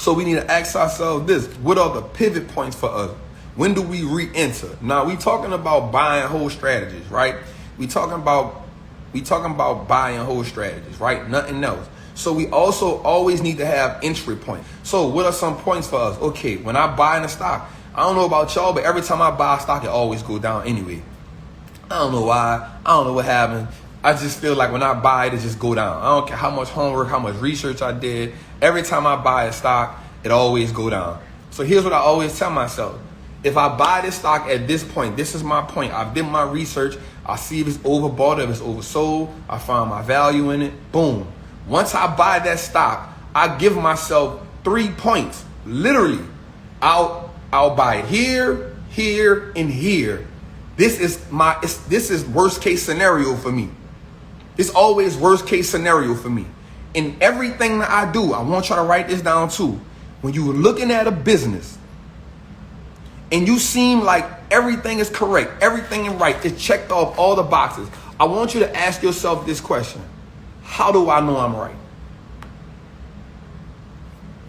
So we need to ask ourselves this: what are the pivot points for us? When do we re-enter? Now we talking about buying whole strategies, right? We talking about buying whole strategies, right? Nothing else. So we also always need to have entry points. So what are some points for us? Okay, when I buy in a stock, I don't know about y'all, but every time I buy a stock, it always goes down anyway. I don't know why. I don't know what happened. I just feel like when I buy it, it just go down. I don't care how much homework, how much research I did. Every time I buy a stock, it always go down. So here's what I always tell myself. If I buy this stock at this point, this is my point. I've done my research. I see if it's overbought, if it's oversold. I find my value in it. Boom. Once I buy that stock, I give myself 3 points. Literally, I'll buy it here, here, and here. This is worst case scenario for me. It's always worst case scenario for me. In everything that I do, I want y'all to write this down too. When you're looking at a business and you seem like everything is correct, everything is right, it's checked off all the boxes, I want you to ask yourself this question. How do I know I'm right?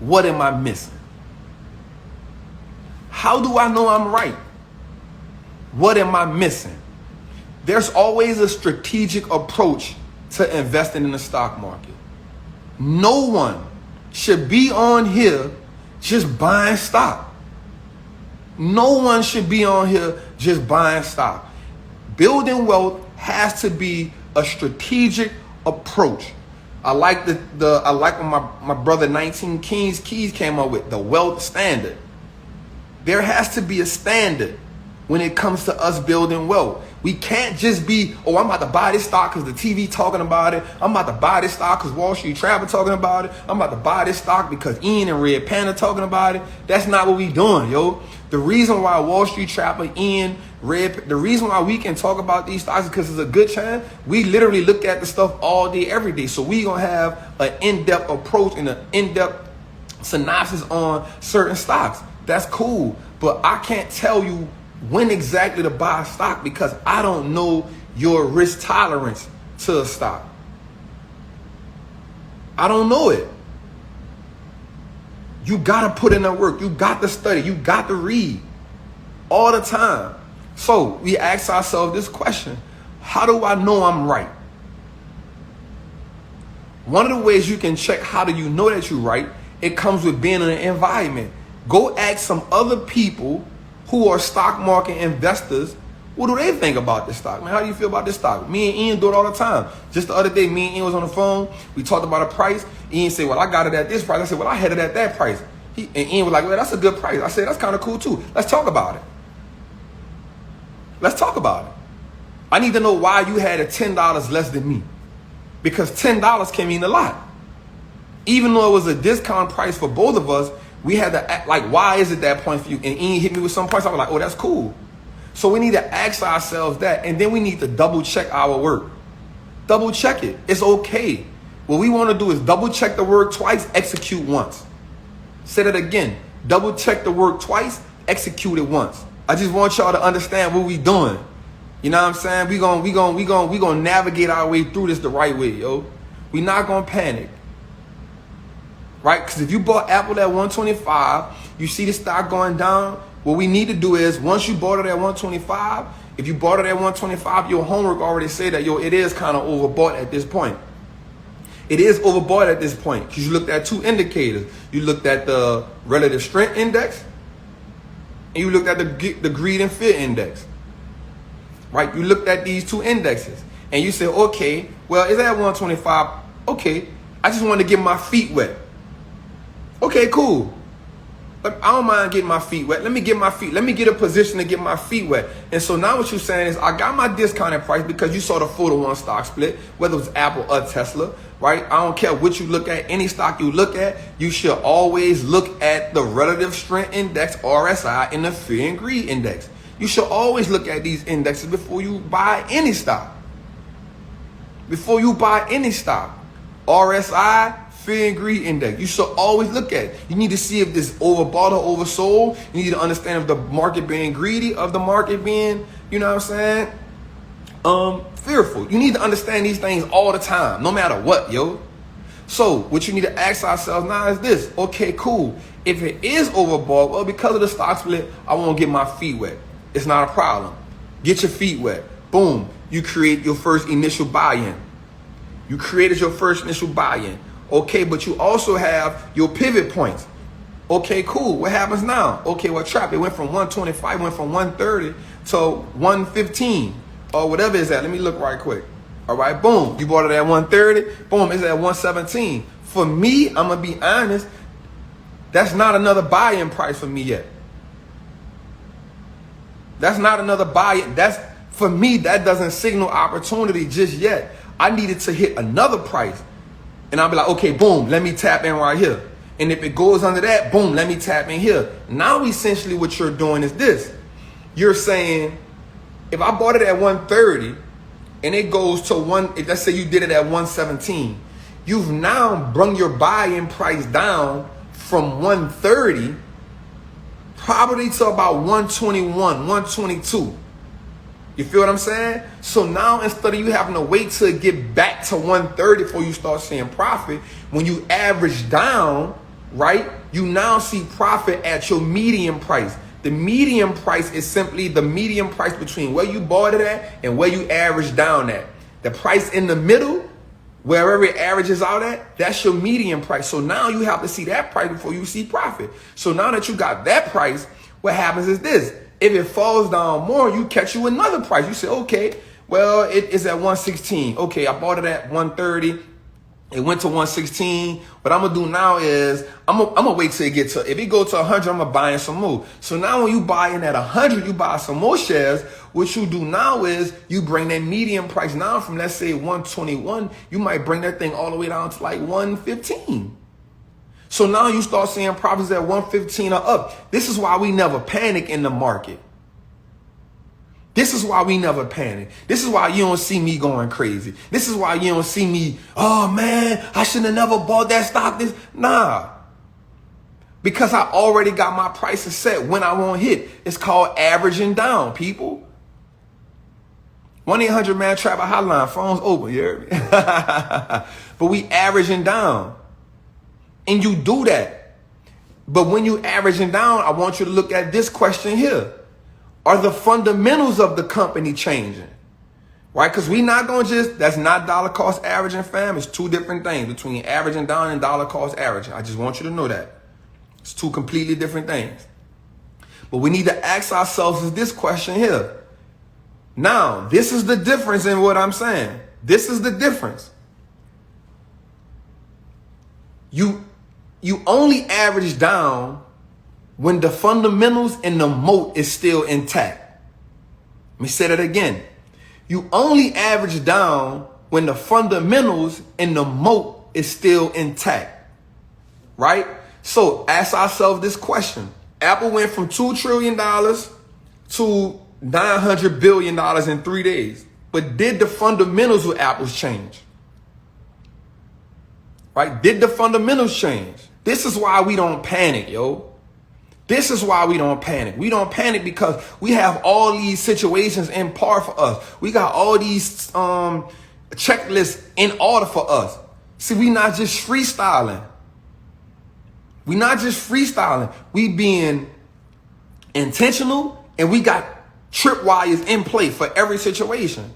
What am I missing? How do I know I'm right? What am I missing? There's always a strategic approach to investing in the stock market. No one should be on here just buying stock. No one should be on here just buying stock. Building wealth has to be a strategic approach. I like when my brother 19 Keys came up with the wealth standard. There has to be a standard when it comes to us building wealth. We can't just be, oh, I'm about to buy this stock because the TV talking about it. I'm about to buy this stock because Wall Street Travel talking about it. I'm about to buy this stock because Ian and Red Panda talking about it. That's not what we doing, yo. The reason why Wall Street Travel, Ian, the reason why we can talk about these stocks is because it's a good chance. We literally look at the stuff all day, every day. So we gonna have an in-depth approach and an in-depth synopsis on certain stocks. That's cool, but I can't tell you when exactly to buy a stock because I don't know your risk tolerance to a stock. I don't know it. You got to put in the work. You got to study. You got to read all the time. So we ask ourselves this question. How do I know I'm right? One of the ways you can check how do you know that you're right, it comes with being in an environment. Go ask some other people who are stock market investors, what do they think about this stock? Man, how do you feel about this stock? Me and Ian do it all the time. Just the other day, me and Ian was on the phone. We talked about a price. Ian said, well, I got it at this price. I said, well, I had it at that price. And Ian was like, well, that's a good price. I said, that's kind of cool too. Let's talk about it. Let's talk about it. I need to know why you had it $10 less than me. Because $10 can mean a lot. Even though it was a discount price for both of us, we had to act like, why is it that point for you? And Ian hit me with some price. I was like, oh, that's cool. So we need to ask ourselves that. And then we need to double check our work. Double check it. It's okay. What we want to do is double check the work twice, execute once. Say that again. Double check the work twice, execute it once. I just want y'all to understand what we doing. You know what I'm saying? We gonna navigate our way through this the right way, yo. We not gonna panic. Right? Because if you bought Apple at 125, you see the stock going down, what we need to do is, once you bought it at 125, if you bought it at 125, your homework already say that, yo, it is kind of overbought at this point. It is overbought at this point because you looked at two indicators. You looked at the relative strength index and you looked at the greed and fear index. Right? You looked at these two indexes and you said, okay, well, it's at 125. Okay, I just want to get my feet wet. Okay, cool. But I don't mind getting my feet wet. Let me get a position to get my feet wet. And so now what you're saying is I got my discounted price because you saw the 4-to-1 stock split, whether it was Apple or Tesla, right? I don't care what you look at, any stock you look at, you should always look at the relative strength index, RSI, and the fear and greed index. You should always look at these indexes before you buy any stock. Before you buy any stock, RSI, fear and greed index. You should always look at it. You need to see if this overbought or oversold. You need to understand if the market being greedy, of the market being, you know what I'm saying, fearful. You need to understand these things all the time, no matter what, yo. So what you need to ask ourselves now is this. Okay, cool. If it is overbought, well, because of the stock split, I won't get my feet wet. It's not a problem. Get your feet wet. Boom. You create your first initial buy-in. You created your first initial buy-in. Okay, but you also have your pivot points. Okay, cool. What happens now? Okay, well, trap, it went from 125, went from 130 to 115 or whatever is that. Let me look right quick. All right, boom. You bought it at 130. Boom, it's at 117. For me, I'm going to be honest, that's not another buy-in price for me yet. That's not another buy-in. That's, for me, that doesn't signal opportunity just yet. I needed to hit another price. And I'll be like, okay, boom, let me tap in right here. And if it goes under that, boom, let me tap in here. Now, essentially, what you're doing is this. You're saying, if I bought it at 130 and it goes to let's say you did it at 117, you've now brung your buy-in price down from 130 probably to about 121, 122. You feel what I'm saying? So now instead of you having to wait to get back to 130 before you start seeing profit, when you average down, right, you now see profit at your median price. The median price is simply the median price between where you bought it at and where you average down at. The price in the middle, wherever it averages out at, that's your median price. So now you have to see that price before you see profit. So now that you got that price, what happens is this. If it falls down more, you catch you another price. You say, okay, well, it is at 116. Okay, I bought it at 130. It went to 116. What I'm going to do now is I'm going to wait till it gets to, if it goes to 100, I'm going to buy in some more. So now when you buy in at 100, you buy some more shares. What you do now is you bring that median price down from, let's say, 121. You might bring that thing all the way down to like 115. So now you start seeing profits at 115 or up. This is why we never panic in the market. This is why we never panic. This is why you don't see me going crazy. This is why you don't see me, oh man, I should have never bought that stock. Nah. Because I already got my prices set when I won't hit. It's called averaging down, people. 1-800-MAN-TRAPPER hotline, phones open, you hear me? But we averaging down. And you do that. But when you averaging down, I want you to look at this question here. Are the fundamentals of the company changing? Right? Because we not going to just, that's not dollar cost averaging, fam. It's two different things between averaging down and dollar cost averaging. I just want you to know that. It's two completely different things. But we need to ask ourselves is this question here. Now, this is the difference in what I'm saying. This is the difference. You only average down when the fundamentals and the moat is still intact. Let me say that again. You only average down when the fundamentals and the moat is still intact. Right? So ask ourselves this question. Apple went from $2 trillion to $900 billion in 3 days. But did the fundamentals of Apple's change? Right? Did the fundamentals change? This is why we don't panic, yo. This is why we don't panic. We don't panic because we have all these situations in par for us. We got all these checklists in order for us. See, we not just freestyling. We not just freestyling. We being intentional, and we got tripwires in play for every situation,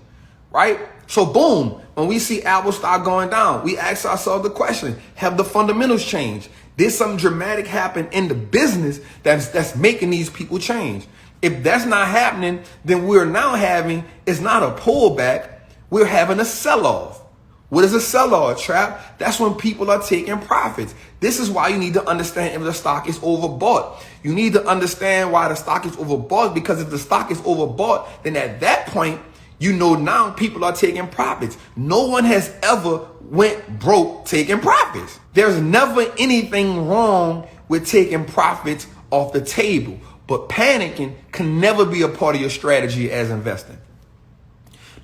right? So boom, when we see Apple stock going down, we ask ourselves the question, have the fundamentals changed? Did something dramatic happen in the business that's making these people change? If that's not happening, then we're now having, it's not a pullback, we're having a sell-off. What is a sell-off, Trap? That's when people are taking profits. This is why you need to understand if the stock is overbought. You need to understand why the stock is overbought, because if the stock is overbought, then at that point, you know now people are taking profits. No one has ever went broke taking profits. There's never anything wrong with taking profits off the table, but panicking can never be a part of your strategy as investing.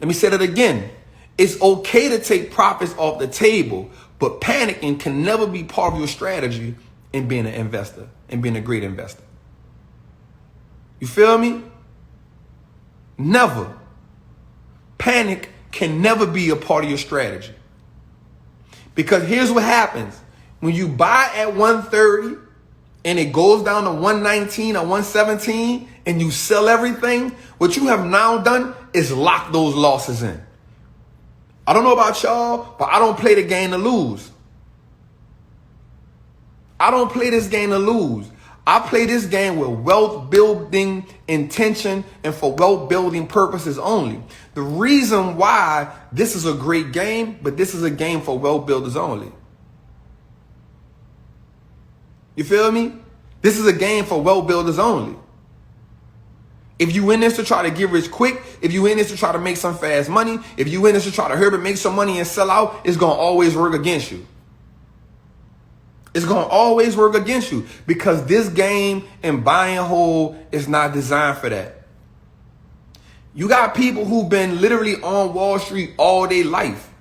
Let me say that again. It's okay to take profits off the table, but panicking can never be part of your strategy in being an investor and being a great investor. You feel me? Never. Panic can never be a part of your strategy. Because here's what happens. When you buy at 130 and it goes down to 119 or 117 and you sell everything, what you have now done is lock those losses in. I don't know about y'all, but I don't play the game to lose. I don't play this game to lose. I play this game with wealth building intention and for wealth building purposes only. The reason why this is a great game, but this is a game for wealth builders only. You feel me? This is a game for wealth builders only. If you in this to try to get rich quick, if you in this to try to make some fast money, if you in this to try to hurry and make some money and sell out, it's going to always work against you. It's going to always work against you because this game and buy and hold is not designed for that. You got people who've been literally on Wall Street all their life.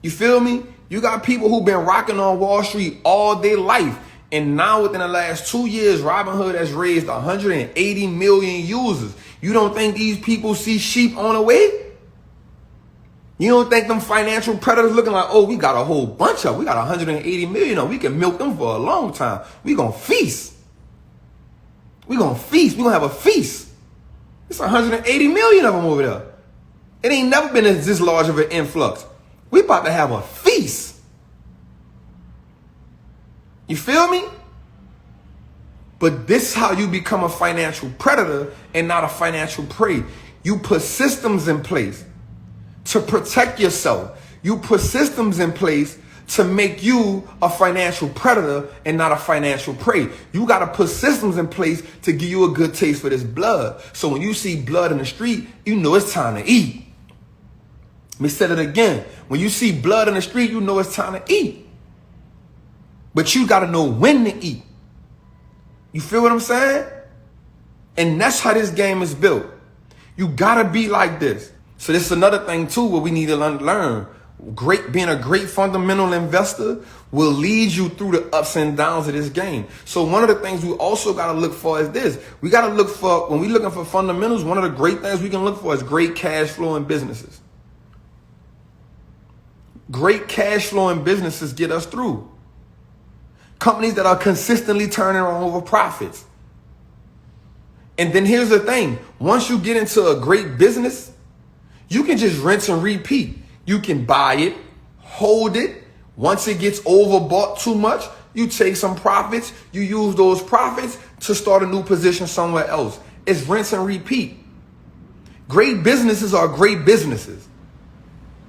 You feel me? You got people who've been rocking on Wall Street all their life. And now within the last 2 years, Robinhood has raised 180 million users. You don't think these people see sheep on the way? You don't think them financial predators looking like, oh, we got a whole bunch of, we got 180 million, we can milk them for a long time. We gonna feast. We gonna feast. We gonna have a feast. It's 180 million of them over there. It ain't never been this large of an influx. We about to have a feast. You feel me? But this is how you become a financial predator and not a financial prey. You put systems in place to protect yourself. You put systems in place to make you a financial predator and not a financial prey. You got to put systems in place to give you a good taste for this blood. So when you see blood in the street, you know it's time to eat. Let me say it again. When you see blood in the street, you know it's time to eat. But you got to know when to eat. You feel what I'm saying? And that's how this game is built. You got to be like this. So this is another thing too, what we need to learn. Being a great fundamental investor will lead you through the ups and downs of this game. So one of the things we also got to look for is this. We got to look for, when we're looking for fundamentals, one of the great things we can look for is great cash flowing businesses. Great cash flowing businesses get us through. Companies that are consistently turning over profits. And then here's the thing. Once you get into a great business, you can just rinse and repeat. You can buy it, hold it. Once it gets overbought too much, you take some profits. You use those profits to start a new position somewhere else. It's rinse and repeat. Great businesses are great businesses.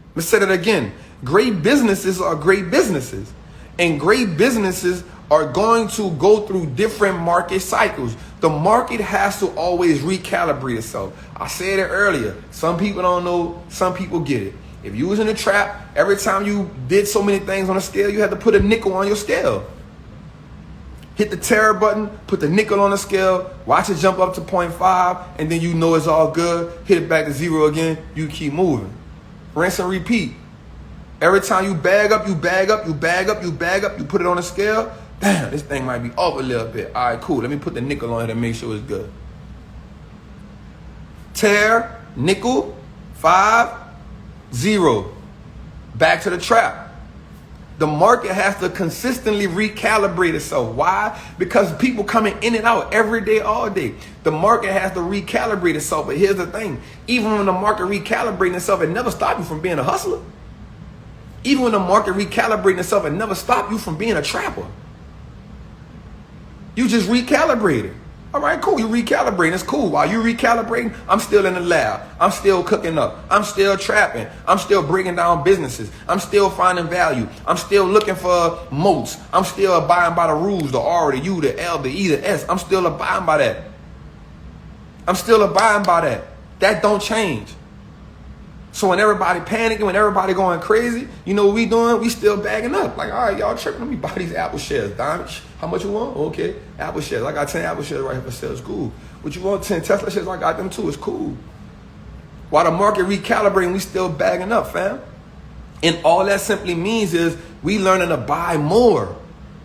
Let me say that again. Great businesses are great businesses. And great businesses are going to go through different market cycles. The market has to always recalibrate itself. I said it earlier. Some people don't know, some people get it. If you was in a trap, every time you did so many things on a scale, you had to put a nickel on your scale. Hit the terror button, put the nickel on the scale, watch it jump up to 0.5, and then you know it's all good. Hit it back to 0 again, you keep moving. Rinse and repeat. Every time you bag up, you bag up, you bag up, you bag up, you put it on a scale. Damn, this thing might be off a little bit. All right, cool. Let me put the nickel on it and make sure it's good. Tear, nickel, 5, 0. Back to the trap. The market has to consistently recalibrate itself. Why? Because people coming in and out every day, all day. The market has to recalibrate itself. But here's the thing. Even when the market recalibrates itself, it never stops you from being a hustler. Even when the market recalibrates itself, it never stops you from being a trapper. You just recalibrated. All right, cool. You recalibrating. It's cool. While you recalibrating, I'm still in the lab. I'm still cooking up. I'm still trapping. I'm still breaking down businesses. I'm still finding value. I'm still looking for moats. I'm still abiding by the rules, the R, the U, the L, the E, the S. I'm still abiding by that. I'm still abiding by that. That don't change. So when everybody panicking, when everybody going crazy, you know what we doing? We still bagging up. Like, all right, y'all tripping. Let me buy these Apple shares. Diamond, how much you want? Okay, Apple shares. I got 10 Apple shares right here for sale. It's cool. What you want? 10 Tesla shares? I got them too. It's cool. While the market recalibrating, we still bagging up, fam. And all that simply means is we learning to buy more.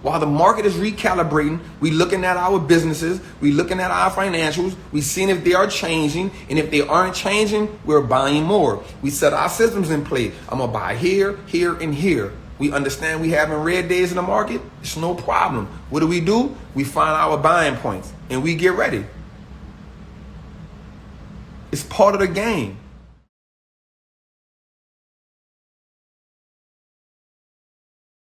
While the market is recalibrating, we looking at our businesses, we looking at our financials, we seeing if they are changing, and if they aren't changing, we're buying more. We set our systems in play. I'm gonna buy here, here, and here. We understand we having red days in the market. It's no problem. What do? We find our buying points and we get ready. It's part of the game.